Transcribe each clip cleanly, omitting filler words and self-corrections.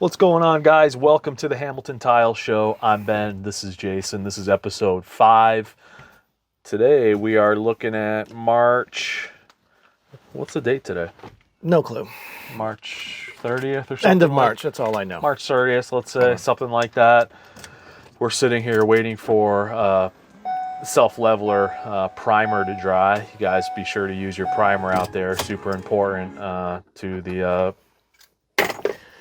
What's going on, guys? Welcome to the Hamilton Tile Show. I'm Ben. This is Jason. This is episode 5. Today we are looking at March. What's the date today? No clue. March 30th or something? End of March, that's all I know. March 30th, let's say, something like that. We're sitting here waiting for self-leveler primer to dry. You guys be sure to use your primer out there. Super important to the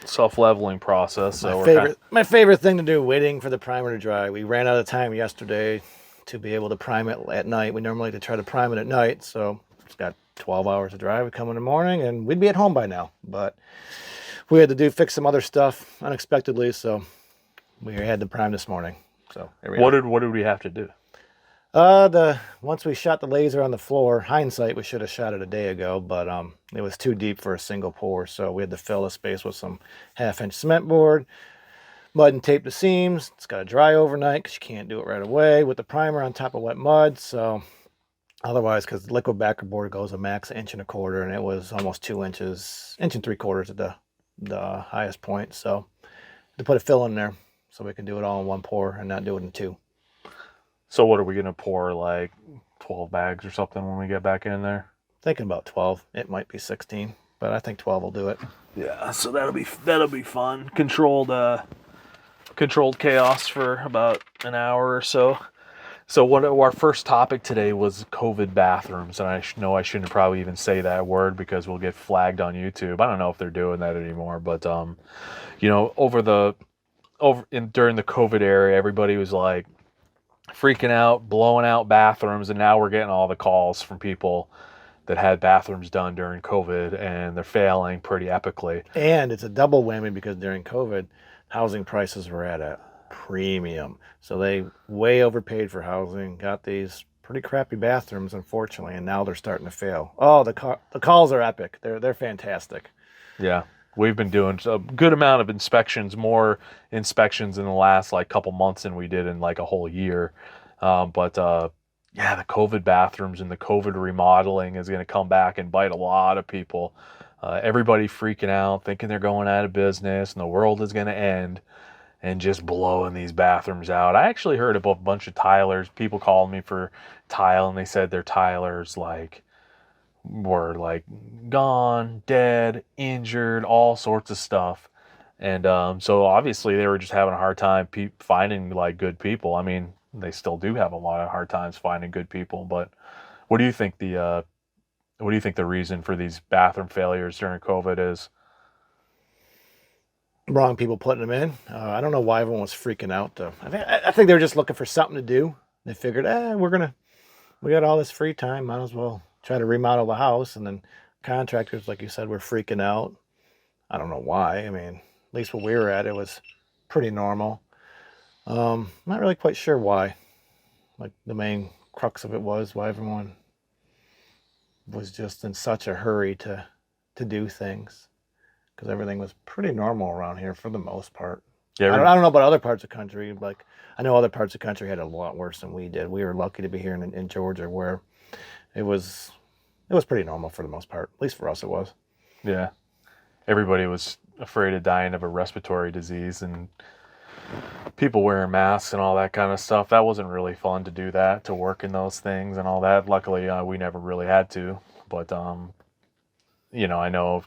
self-leveling process. So my favorite thing to do, waiting for the primer to dry. We ran out of time yesterday to be able to prime it at night. We normally like to try to prime it at night, so it's got 12 hours to dry. We come in the morning and we'd be at home by now, but we had to fix some other stuff unexpectedly, so we had to prime this morning. So here we are. What did we have to do? Once we shot the laser on the floor, hindsight, we should have shot it a day ago, but it was too deep for a single pour, so we had to fill the space with some 1/2-inch cement board, mud and tape the seams. It's got to dry overnight because you can't do it right away with the primer on top of wet mud. So otherwise, because liquid backer board goes a max 1.25 inches, and it was almost 2 inches, 1 3/4 at the highest point. So to put a fill in there so we can do it all in one pour and not do it in two. So what are we going to pour, like 12 bags or something when we get back in there? Thinking about 12. It might be 16, but I think 12 will do it. Yeah, so that'll be fun. Controlled chaos for about an hour or so. So our first topic today was COVID bathrooms, and I know I shouldn't probably even say that word because we'll get flagged on YouTube. I don't know if they're doing that anymore, but during the COVID era, everybody was like freaking out, blowing out bathrooms, and now we're getting all the calls from people that had bathrooms done during COVID and they're failing pretty epically. And it's a double whammy because during COVID, housing prices were at a premium. So they way overpaid for housing, got these pretty crappy bathrooms, unfortunately, and now they're starting to fail. Oh, the calls are epic. They're fantastic. Yeah. We've been doing a good amount of inspections, more inspections in the last couple months than we did in a whole year. But the COVID bathrooms and the COVID remodeling is going to come back and bite a lot of people. Everybody freaking out, thinking they're going out of business and the world is going to end, and just blowing these bathrooms out. I actually heard about a bunch of tilers. People called me for tile, and they said their tilers were gone, dead, injured, all sorts of stuff. And so obviously they were just having a hard time finding good people. I mean, they still do have a lot of hard times finding good people, but what do you think the reason for these bathroom failures during COVID is? Wrong people putting them in. I don't know why everyone was freaking out though. I think they were just looking for something to do. They figured, we got all this free time, might as well try to remodel the house. And then contractors, like you said, were freaking out. I don't know why. I mean, at least where we were at, it was pretty normal. Not really quite sure why. The main crux of it was why everyone was just in such a hurry to do things, because everything was pretty normal around here for the most part. Yeah, I don't know about other parts of the country. I know other parts of the country had a lot worse than we did. We were lucky to be here in Georgia, where it was pretty normal for the most part. At least for us, it was. Yeah, everybody was afraid of dying of a respiratory disease, and people wearing masks and all that kind of stuff. That wasn't really fun to do that, to work in those things and all that. Luckily, we never really had to. But I know,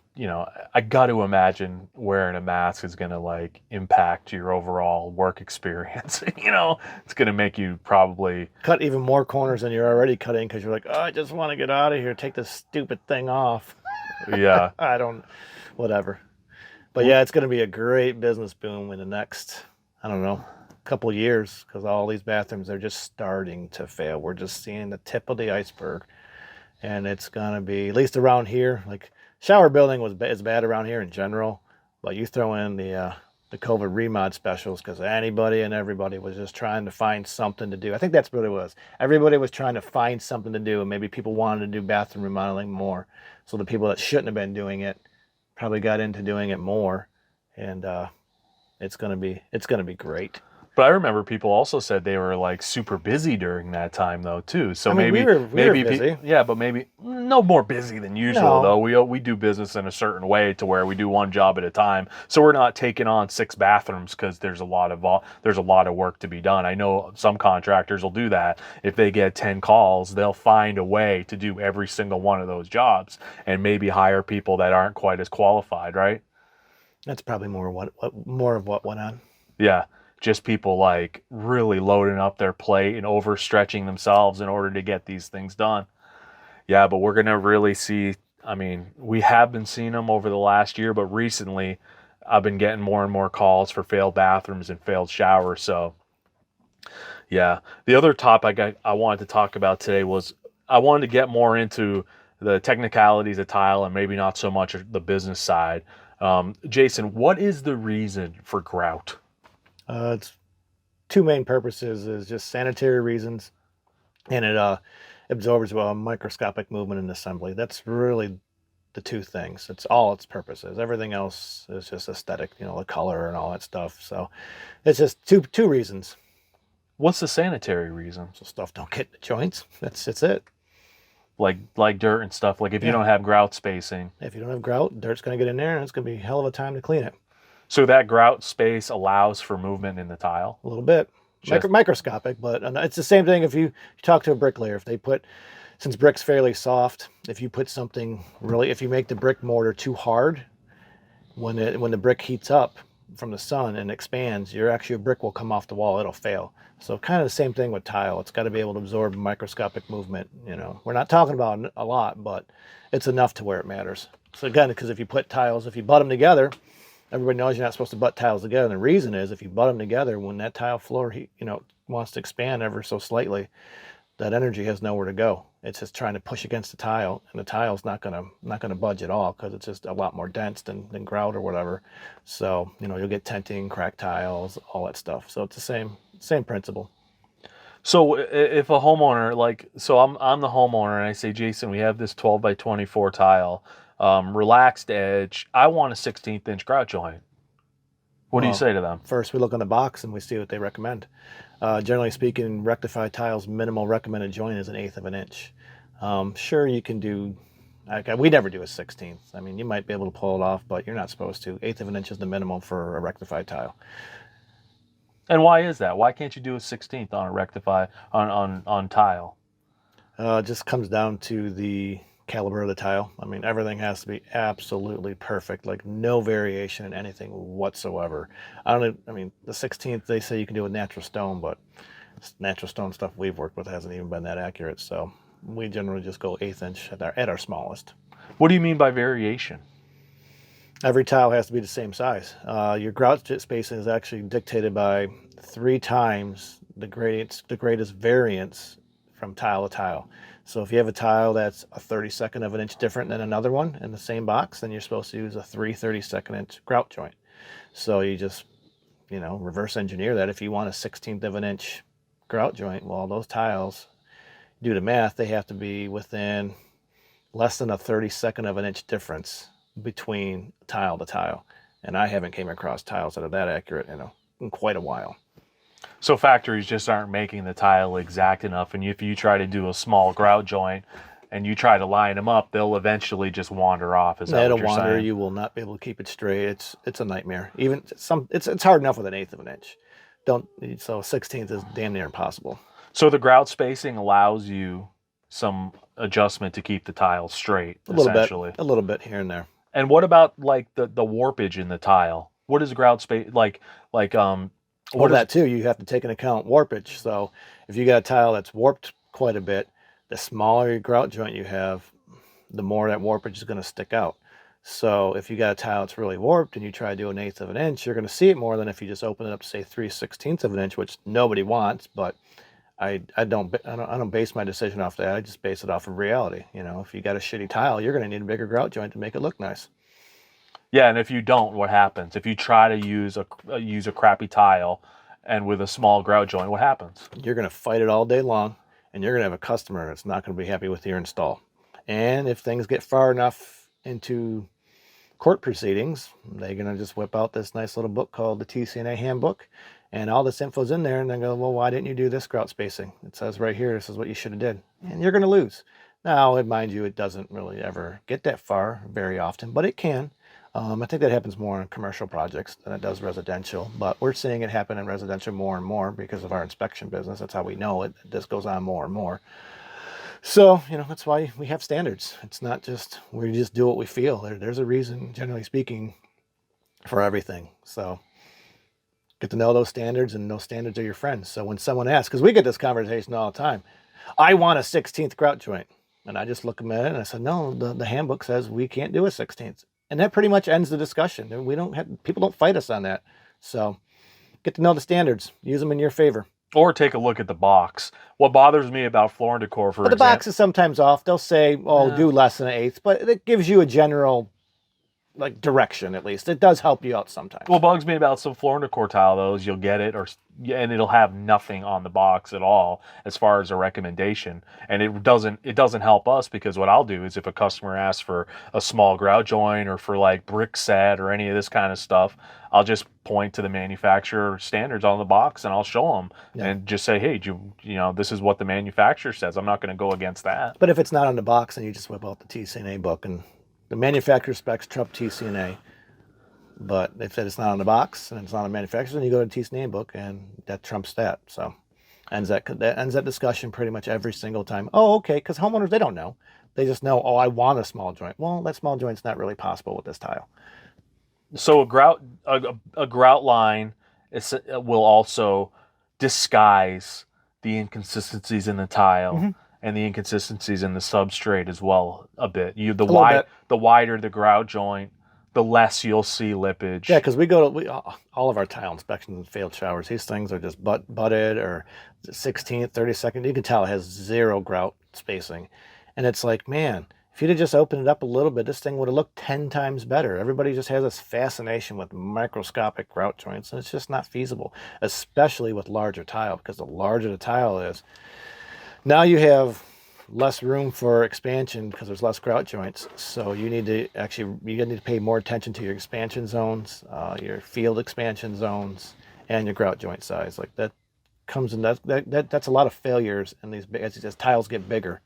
I got to imagine wearing a mask is going to impact your overall work experience. It's going to make you probably cut even more corners than you're already cutting, because you're like, oh, I just want to get out of here, take this stupid thing off. Yeah. Whatever. But yeah, it's going to be a great business boom in the next, I don't know, couple of years, because all these bathrooms are just starting to fail. We're just seeing the tip of the iceberg. And it's going to be, at least around here, shower building is bad around here in general, but you throw in the COVID remod specials, because anybody and everybody was just trying to find something to do. I think that's what it was. Everybody was trying to find something to do, and maybe people wanted to do bathroom remodeling more. So the people that shouldn't have been doing it probably got into doing it more, and it's gonna be great. But I remember people also said they were like super busy during that time though too. So I mean, we maybe were busy. yeah, but maybe no more busy than usual No, though. We do business in a certain way to where we do one job at a time. So we're not taking on 6 bathrooms because there's a lot of work to be done. I know some contractors will do that. If they get 10 calls, they'll find a way to do every single one of those jobs and maybe hire people that aren't quite as qualified, right? that's probably more of what went on. Yeah, just people like really loading up their plate and overstretching themselves in order to get these things done. Yeah, but we're going to really see. I mean, we have been seeing them over the last year, but recently I've been getting more and more calls for failed bathrooms and failed showers. So, yeah. The other topic I wanted to talk about today was I wanted to get more into the technicalities of tile and maybe not so much the business side. Jason, what is the reason for grout? It's two main purposes: is just sanitary reasons, and it absorbs well microscopic movement and assembly. That's really the two things. It's all its purposes. Everything else is just aesthetic, the color and all that stuff. So it's just two reasons. What's the sanitary reason? So stuff don't get in the joints. That's it. Like dirt and stuff. Like if you Yeah. don't have grout spacing. If you don't have grout, dirt's going to get in there, and it's going to be a hell of a time to clean it. So that grout space allows for movement in the tile. A little bit. Microscopic, but it's the same thing if you talk to a bricklayer. If they put, since brick's fairly soft, if you put something really, if you make the brick mortar too hard, when the brick heats up from the sun and expands, your brick will come off the wall. It'll fail. So kind of the same thing with tile. It's got to be able to absorb microscopic movement. We're not talking about a lot, but it's enough to where it matters. So again, because if you butt them together, everybody knows you're not supposed to butt tiles together. And the reason is if you butt them together, when that tile floor, wants to expand ever so slightly, that energy has nowhere to go. It's just trying to push against the tile, and the tile's not gonna budge at all because it's just a lot more dense than grout or whatever. So you'll get tenting, cracked tiles, all that stuff. So it's the same principle. So if a homeowner I'm the homeowner and I say, Jason, we have this 12 by 24 tile, relaxed edge. I want a 16th inch grout joint. What do you say to them? First, we look on the box and we see what they recommend. Generally speaking, rectified tiles minimal recommended joint is 1/8 of an inch. Sure, you can do. We never do a 16th. I mean, you might be able to pull it off, but you're not supposed to. 1/8 of an inch is the minimum for a rectified tile. And why is that? Why can't you do a 16th on a rectify on tile? It just comes down to the caliber of the tile. I mean, everything has to be absolutely perfect, like no variation in anything whatsoever. The 16th, they say you can do with natural stone, but natural stone stuff we've worked with hasn't even been that accurate. So we generally just go 1/8 inch at our smallest. What do you mean by variation? Every tile has to be the same size. Your grout spacing is actually dictated by 3 times the greatest variance from tile to tile. So if you have a tile that's a 32nd of an inch different than another one in the same box, then you're supposed to use a 3 32nd inch grout joint. So you just, reverse engineer that. If you want a 16th of an inch grout joint, well, those tiles, due to math, they have to be within less than a 32nd of an inch difference between tile to tile. And I haven't came across tiles that are that accurate in quite a while. So factories just aren't making the tile exact enough, and if you try to do a small grout joint and you try to line them up, they'll eventually just wander off. Is that It'll what you're wander. saying? You will not be able to keep it straight. It's a nightmare. Even it's hard enough with 1/8 of an inch. So 16th is damn near impossible. So the grout spacing allows you some adjustment to keep the tile straight, essentially. A little bit here and there. And what about like the warpage in the tile? What is grout space like? What that too, you have to take into account warpage. So if you got a tile that's warped quite a bit, the smaller your grout joint you have, the more that warpage is going to stick out. So if you got a tile that's really warped and you try to do 1/8 of an inch, you're going to see it more than if you just open it up to say 3/16 of an inch, which nobody wants. But I don't base my decision off that. I just base it off of reality. If you got a shitty tile, you're going to need a bigger grout joint to make it look nice. Yeah, and if you don't, what happens? If you try to use a crappy tile and with a small grout joint, what happens? You're going to fight it all day long, and you're going to have a customer that's not going to be happy with your install. And if things get far enough into court proceedings, they're going to just whip out this nice little book called the TCNA Handbook, And all this info's in there, and they go, well, why didn't you do this grout spacing? It says right here, this is what you should have did. And you're going to lose. Now, mind you, it doesn't really ever get that far very often, but it can. I think that happens more in commercial projects than it does residential, but we're seeing it happen in residential more and more because of our inspection business. That's how we know it. This goes on more and more. So, that's why we have standards. It's not just, we just do what we feel. There's a reason, generally speaking, for everything. So get to know those standards, and those standards are your friends. So when someone asks, because we get this conversation all the time, I want a 16th grout joint. And I just look at it and I said, no, the handbook says we can't do a 16th. And that pretty much ends the discussion. People don't fight us on that. So get to know the standards, use them in your favor. Or take a look at the box. What bothers me about Floor and Decor, for But the box is sometimes off. They'll say, do less than an eighth, but it gives you a general direction, at least. It does help you out sometimes. What bugs me about some Floor and Decor tile, though, is you'll get it, and it'll have nothing on the box at all as far as a recommendation. And it doesn't help us, because what I'll do is, if a customer asks for a small grout joint or for like brick set or any of this kind of stuff, I'll just point to the manufacturer standards on the box and I'll show them and just say, hey, this is what the manufacturer says. I'm not going to go against that. But if it's not on the box, then you just whip out the TCNA book, and the manufacturer specs trump TCNA. But if it's not on the box and it's not on the manufacturer, then you go to the TCNA book, and that trumps that. So that ends that discussion pretty much every single time. Oh, okay, because homeowners, they don't know. They just know, I want a small joint. Well, that small joint's not really possible with this tile. So a grout line will also disguise the inconsistencies in the tile and the inconsistencies in the substrate as well a bit. The wider the grout joint, the less you'll see lippage. Yeah, because all of our tile inspections and failed showers, these things are just butted or 16th, 32nd. You can tell it has zero grout spacing. And it's like, man, if you'd have just opened it up a little bit, this thing would have looked 10 times better. Everybody just has this fascination with microscopic grout joints, and it's just not feasible, especially with larger tile, because the larger the tile is, now you have less room for expansion because there's less grout joints. So you need to pay more attention to your expansion zones, your field expansion zones, and your grout joint size. Like that comes in, that's a lot of failures in these as tiles get bigger.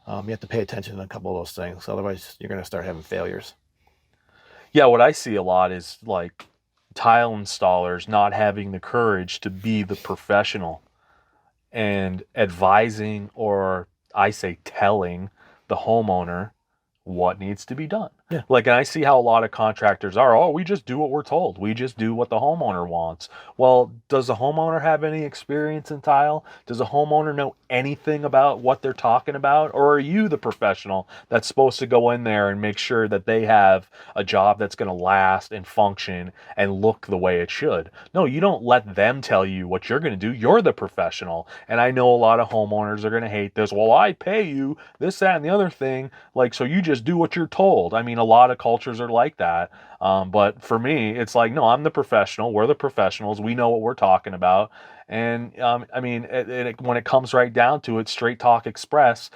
You have to pay attention to a couple of those things. Otherwise, you're going to start having failures. Yeah, what I see a lot is like tile installers not having the courage to be the professional and advising, or I say telling, the homeowner what needs to be done. Yeah. Like, and I see how a lot of contractors are, we just do what we're told. We just do what the homeowner wants. Well, does the homeowner have any experience in tile? Does the homeowner know anything about what they're talking about? Or are you the professional that's supposed to go in there and make sure that they have a job that's going to last and function and look the way it should? No, you don't let them tell you what you're going to do. You're the professional. And I know a lot of homeowners are going to hate this. Well, I pay you this, that, and the other thing. Like, so you just do what you're told. I mean, a lot of cultures are like that. But for me, it's like, no, I'm the professional. We're the professionals. We know what we're talking about. And I mean, when it comes right down to it, Straight Talk Express,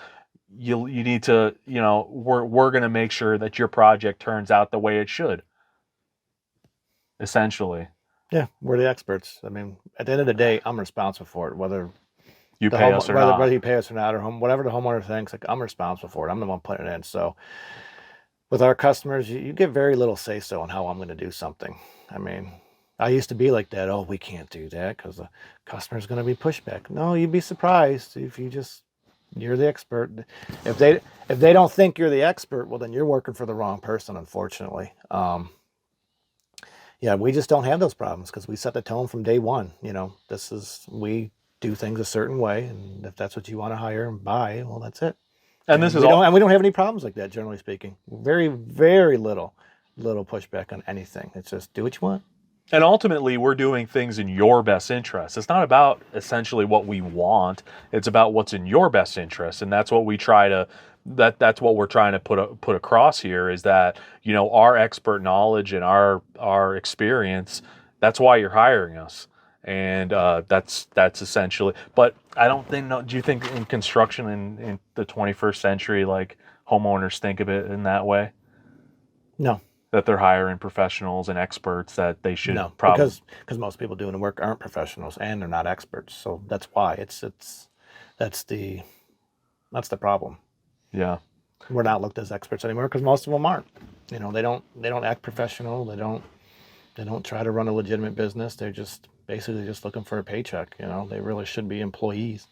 you need to, we're going to make sure that your project turns out the way it should. Essentially. Yeah, we're the experts. I mean, at the end of the day, I'm responsible for it, whether you pay us or not. Whether you pay us or not, or whatever the homeowner thinks, like, I'm responsible for it. I'm the one putting it in. So with our customers, you get very little say-so on how I'm going to do something. I mean, I used to be like that. Oh, we can't do that because the customer's going to be pushback. No, you'd be surprised if you're the expert. If they don't think you're the expert, well, then you're working for the wrong person, unfortunately. Yeah, we just don't have those problems because we set the tone from day one. We do things a certain way, and if that's what you want to hire and buy, well, that's it. And we don't have any problems like that, generally speaking. Very, very little pushback on anything. It's just do what you want. And ultimately, we're doing things in your best interest. It's not about essentially what we want. It's about what's in your best interest, and that's what we try to. That's what we're trying to put across here is that our expert knowledge and our experience. That's why you're hiring us, and that's essentially. But I don't think. Do you think in construction in the 21st century, like homeowners think of it in that way? No, that they're hiring professionals and experts that they should No, probably. because most people doing the work aren't professionals and they're not experts. So that's why that's the that's the problem. Yeah. We're not looked as experts anymore because most of them aren't. You know, they don't act professional. They don't try to run a legitimate business. They're just basically just looking for a paycheck. You know, they really should be employees.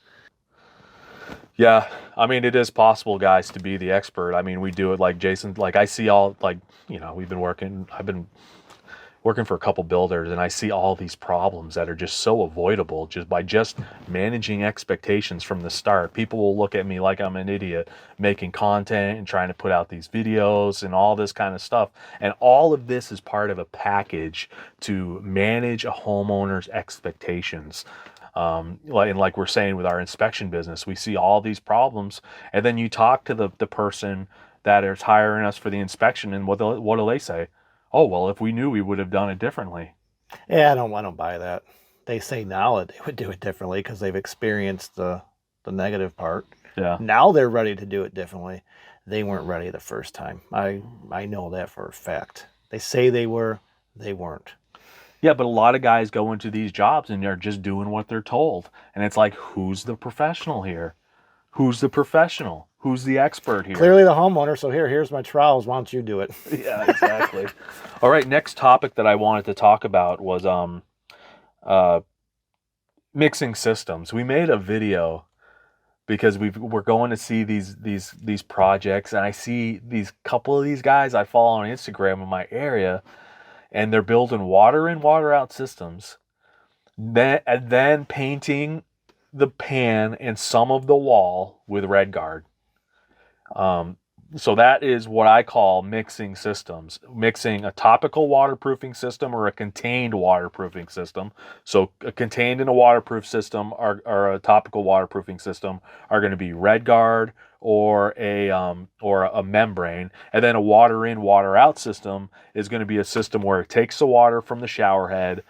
Yeah, I mean, it is possible, guys, to be the expert. I mean, we do it like Jason, like I see all, like, I've been working for a couple builders, and I see all these problems that are just so avoidable just by just managing expectations from the start. People will look at me like I'm an idiot making content and trying to put out these videos and all this kind of stuff. And all of this is part of a package to manage a homeowner's expectations. Like we're saying with our inspection business, we see all these problems, and then you talk to the person that is hiring us for the inspection, and what do they say? Oh, well, if we knew, we would have done it differently. Yeah, I don't buy that. They say now that they would do it differently because they've experienced the negative part. Yeah. Now they're ready to do it differently. They weren't ready the first time. I know that for a fact. They say they were, they weren't. Yeah, but a lot of guys go into these jobs and they're just doing what they're told. And it's like, who's the professional here? Who's the professional? Who's the expert here? Clearly the homeowner. So here's my trowels. Why don't you do it? Yeah, exactly. All right, next topic that I wanted to talk about was uh mixing systems. We made a video because we're going to see these projects, and I see these couple of these guys I follow on Instagram in my area, and they're building water in, water out systems, then painting the pan and some of the wall with red guard. So that is what I call mixing systems, mixing a topical waterproofing system or a contained waterproofing system. So a contained in a waterproof system or a topical waterproofing system are going to be red guard or a membrane, and then a water in, water out system is going to be a system where it takes the water from the shower head.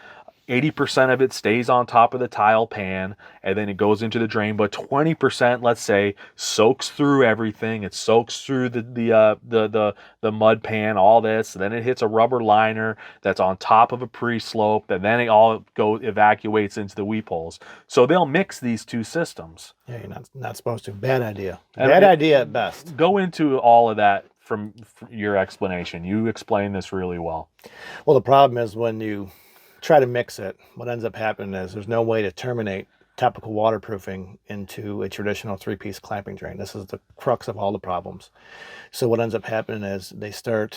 80% of it stays on top of the tile pan, and then it goes into the drain, but 20%, let's say, soaks through everything. It soaks through the mud pan, all this, and then it hits a rubber liner that's on top of a pre-slope, and then it all evacuates into the weep holes. So they'll mix these two systems. Yeah, you're not supposed to. Bad idea. And Bad idea at best. Go into all of that from your explanation. You explain this really well. Well, the problem is when you try to mix it, what ends up happening is there's no way to terminate topical waterproofing into a traditional three-piece clamping drain. This is the crux of all the problems. So what ends up happening is they skip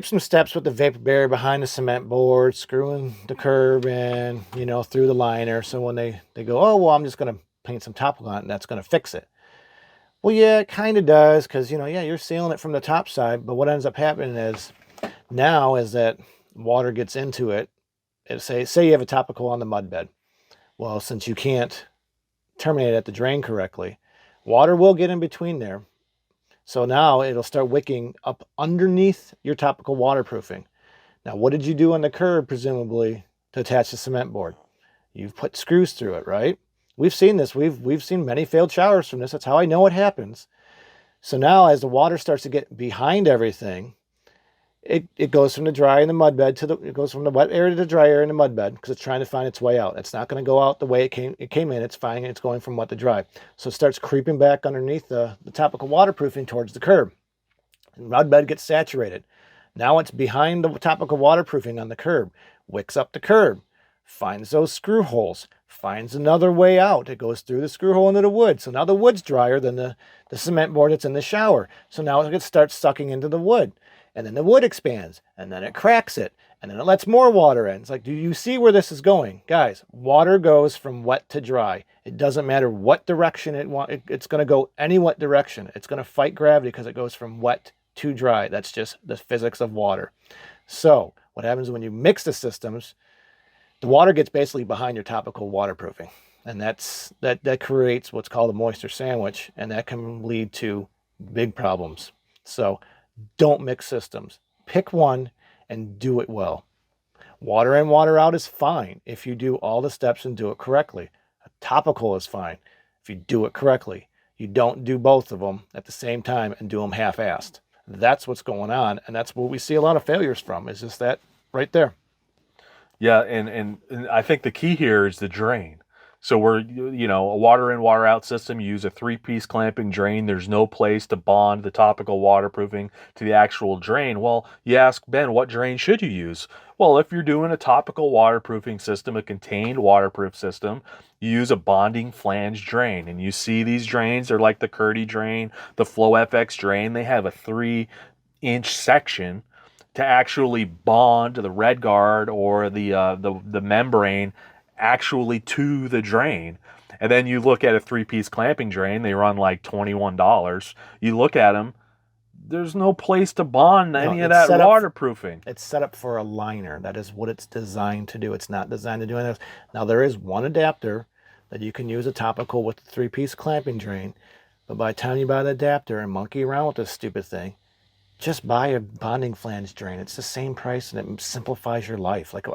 some steps with the vapor barrier behind the cement board, screwing the curb in, through the liner. So when they go, oh, well, I'm just going to paint some topical on it and that's going to fix it. Well, yeah, it kind of does because, you're sealing it from the top side. But what ends up happening is now as that water gets into it, say you have a topical on the mud bed. Well, since you can't terminate at the drain correctly, water will get in between there. So now it'll start wicking up underneath your topical waterproofing. Now, what did you do on the curb, presumably, to attach the cement board? You've put screws through it, right? We've seen this. We've seen many failed showers from this. That's how I know it happens. So now as the water starts to get behind everything, it goes from the dry in the mud bed it goes from the wet area to the dry area in the mud bed because it's trying to find its way out. It's not going to go out the way it came in. It's fine. It's going from wet to dry. So it starts creeping back underneath the topical waterproofing towards the curb. The mud bed gets saturated. Now it's behind the topical waterproofing on the curb, wicks up the curb, finds those screw holes, finds another way out. It goes through the screw hole into the wood. So now the wood's drier than the cement board that's in the shower. So now it starts sucking into the wood. And then the wood expands, and then it cracks it, and then it lets more water in. It's like, do you see where this is going? Guys, water goes from wet to dry. It doesn't matter what direction it's going to go, any what direction. It's going to fight gravity because it goes from wet to dry. That's just the physics of water. So what happens when you mix the systems, the water gets basically behind your topical waterproofing. And that creates what's called a moisture sandwich, and that can lead to big problems. So don't mix systems. Pick one and do it well. Water in, water out is fine if you do all the steps and do it correctly. A topical is fine if you do it correctly. You don't do both of them at the same time and do them half-assed. That's what's going on, and that's what we see a lot of failures from. Is just that right there. Yeah, and I think the key here is the drain. So we're a water in, water out system. You use a three-piece clamping drain. There's no place to bond the topical waterproofing to the actual drain. Well, you ask Ben, what drain should you use? Well, if you're doing a topical waterproofing system, a contained waterproof system, you use a bonding flange drain. And you see these drains, they're like the Curdy drain, the Flow FX drain. They have a 3-inch section to actually bond the red guard or the membrane actually to the drain. And then you look at a three-piece clamping drain, they run like $21. You look at them, there's no place to bond No, any of it's that set up. waterproofing. It's set up for a liner. That is what it's designed to do. It's not designed to do anything else. Now there is one adapter that you can use a topical with the three-piece clamping drain, but by the time you buy the adapter and monkey around with this stupid thing, just buy a bonding flange drain. It's the same price and it simplifies your life. Like,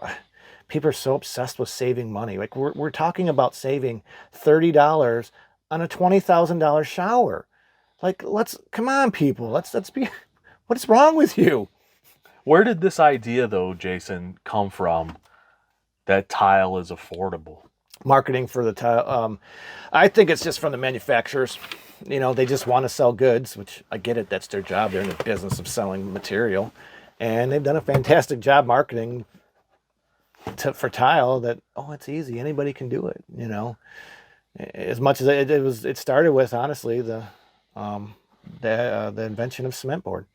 people are so obsessed with saving money. Like, we're talking about saving $30 on a $20,000 shower. Like, come on, people. Let's be, what's wrong with you? Where did this idea, though, Jason, come from that tile is affordable? Marketing for the tile. I think it's just from the manufacturers. They just want to sell goods, which I get it. That's their job. They're in the business of selling material. And they've done a fantastic job marketing for tile that, it's easy. Anybody can do it, As much as it started with, honestly, the invention of cement board.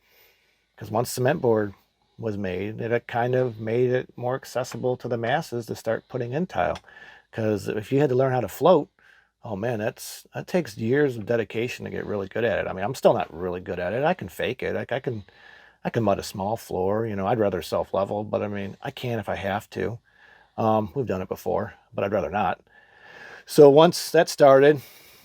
Because once cement board was made, it kind of made it more accessible to the masses to start putting in tile. Because if you had to learn how to float, oh man, that takes years of dedication to get really good at it. I mean, I'm still not really good at it. I can fake it. I can mud a small floor. I'd rather self-level, but I mean, I can if I have to. We've done it before, but I'd rather not. So once that started,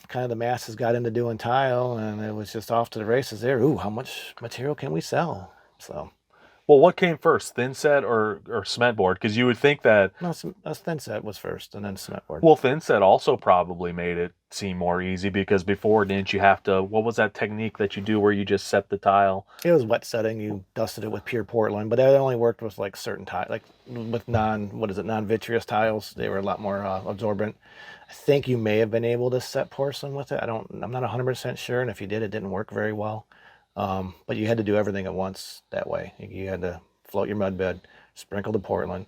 kind of the masses got into doing tile, and it was just off to the races there. Ooh, how much material can we sell? So. Well, what came first, Thinset or cement board? Because you would think that. No, Thinset was first, and then cement board. Well, Thinset also probably made it seem more easy because before, didn't you have to? What was that technique that you do where you just set the tile? It was wet setting. You dusted it with pure Portland, but that only worked with like certain tile, like with non-vitreous tiles. They were a lot more absorbent. I think you may have been able to set porcelain with it. I'm not 100% sure, and if you did, it didn't work very well. But you had to do everything at once that way. You had to float your mud bed, sprinkle the Portland,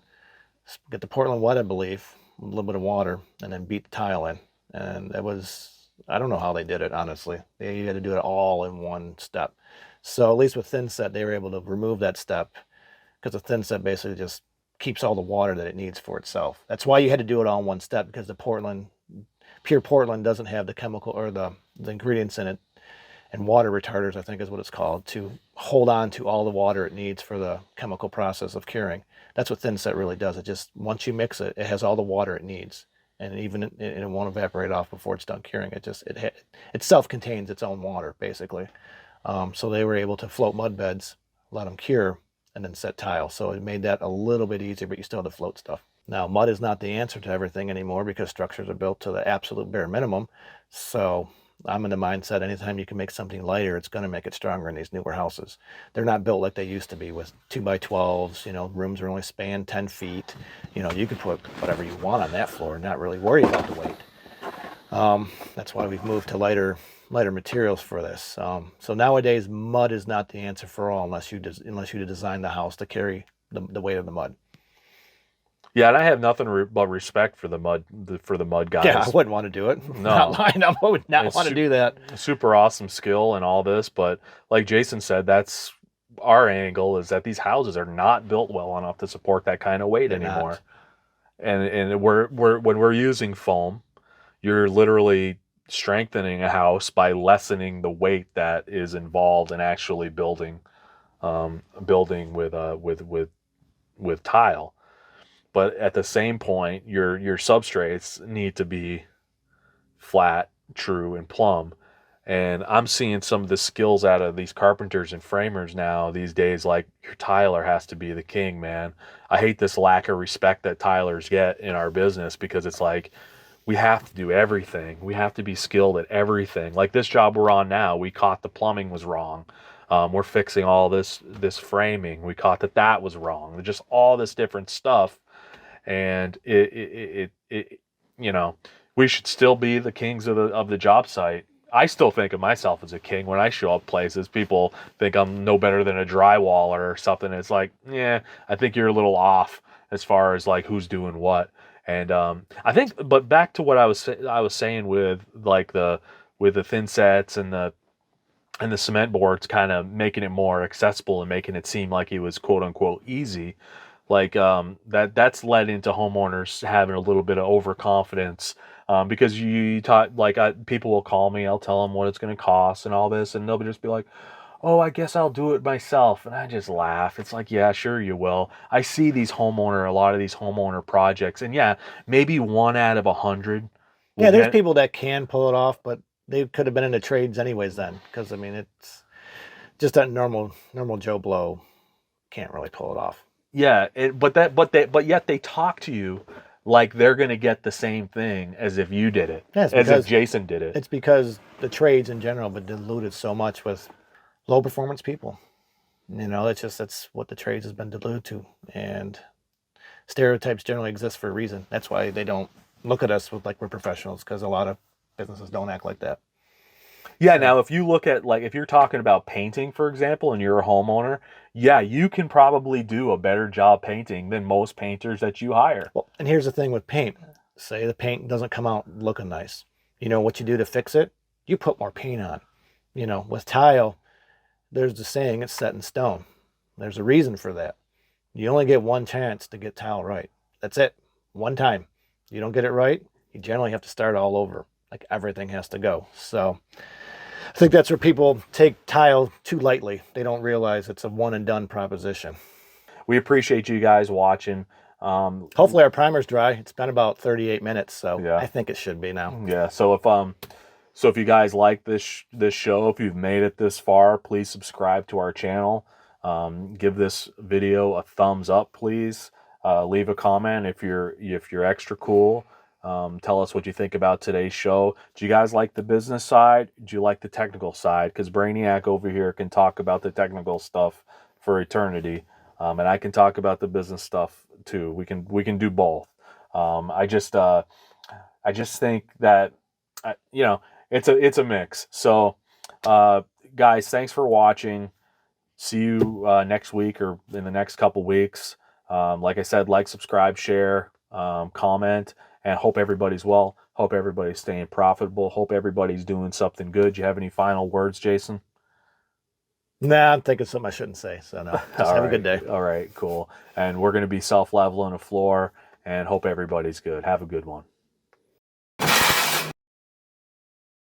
get the Portland wet, I believe, a little bit of water, and then beat the tile in. And I don't know how they did it, honestly. You had to do it all in one step. So at least with Thinset, they were able to remove that step because the Thinset basically just keeps all the water that it needs for itself. That's why you had to do it all in one step, because the pure Portland doesn't have the chemical or the ingredients in it, and water retarders, I think is what it's called, to hold on to all the water it needs for the chemical process of curing. That's what Thinset really does. It just, once you mix it, it has all the water it needs, and it won't evaporate off before it's done curing. It self-contains its own water, basically. So they were able to float mud beds, let them cure, and then set tile. So it made that a little bit easier, but you still have to float stuff. Now, mud is not the answer to everything anymore because structures are built to the absolute bare minimum. So I'm in the mindset, anytime you can make something lighter, it's going to make it stronger in these newer houses. They're not built like they used to be with 2x12s. Rooms are only spanned 10 feet. You could put whatever you want on that floor and not really worry about the weight. That's why we've moved to lighter materials for this. So nowadays, mud is not the answer for all unless you design the house to carry the weight of the mud. Yeah, and I have nothing but respect for the mud guys. Yeah, I wouldn't want to do it. No. Not lying. I would not want to do that. Super awesome skill and all this, but like Jason said, that's our angle, is that these houses are not built well enough to support that kind of weight anymore. And when we're using foam, you're literally strengthening a house by lessening the weight that is involved in actually building with tile. But at the same point, your substrates need to be flat, true, and plumb. And I'm seeing some of the skills out of these carpenters and framers now these days, like your tiler has to be the king, man. I hate this lack of respect that tilers get in our business, because it's like, we have to do everything. We have to be skilled at everything. Like this job we're on now, we caught the plumbing was wrong. We're fixing all this framing. We caught that was wrong. Just all this different stuff, and it you know, we should still be the kings of the job site. I still think of myself as a king when I show up places. People think I'm no better than a drywaller or something. It's like, yeah, I think you're a little off as far as like who's doing what. And I think, but back to what I was saying with like the thin sets and the cement boards, kind of making it more accessible and making it seem like it was quote unquote easy. Like that's led into homeowners having a little bit of overconfidence, because you taught like people will call me, I'll tell them what it's going to cost and all this, and they'll just be like, "Oh, I guess I'll do it myself," and I just laugh. It's like, yeah, sure you will. I see a lot of these homeowner projects, and yeah, maybe 1 out of 100 will Yeah, there's get. people that can pull it off, but they could have been in the trades anyways then, because I mean it's just that normal Joe Blow can't really pull it off. Yeah, but yet they talk to you like they're gonna get the same thing as if you did it, Yeah, it's as if because Jason did it. it's because the trades in general have been diluted so much with low performance people. You know, that's what the trades has been diluted to, and stereotypes generally exist for a reason. That's why they don't look at us with like we're professionals, because a lot of businesses don't act like that. Yeah, So, now if you look at like if you're talking about painting, for example, and you're a homeowner, yeah, you can probably do a better job painting than most painters that you hire. well, and here's the thing with paint. Say the paint doesn't come out looking nice. You know what you do to fix it? You put more paint on. You know, with tile, there's the saying it's set in stone. There's a reason for that. You only get one chance to get tile right. That's it. One time. You don't get it right, you generally have to start all over. Like everything has to go. So I think that's where people take tile too lightly. They don't realize it's a one and done proposition. We appreciate you guys watching. Hopefully our primer's dry. It's been about 38 minutes, so Yeah. I think it should be now. Yeah, so if you guys like this show, if you've made it this far, please subscribe to our channel. Give this video a thumbs up, please. Leave a comment if you're extra cool. Tell us what you think about today's show. Do you guys like the business side? Do you like the technical side? Because Brainiac over here can talk about the technical stuff for eternity, and I can talk about the business stuff too. We can do both. I just think that it's a mix. So, guys, thanks for watching. See you next week or in the next couple weeks. Like I said, like, subscribe, share, comment, and hope everybody's well. Hope everybody's staying profitable. Hope everybody's doing something good. Do you have any final words, Jason? Nah, I'm thinking something I shouldn't say. So no, just have a good day. All right, cool. And we're going to be self-leveling a floor, and hope everybody's good. Have a good one.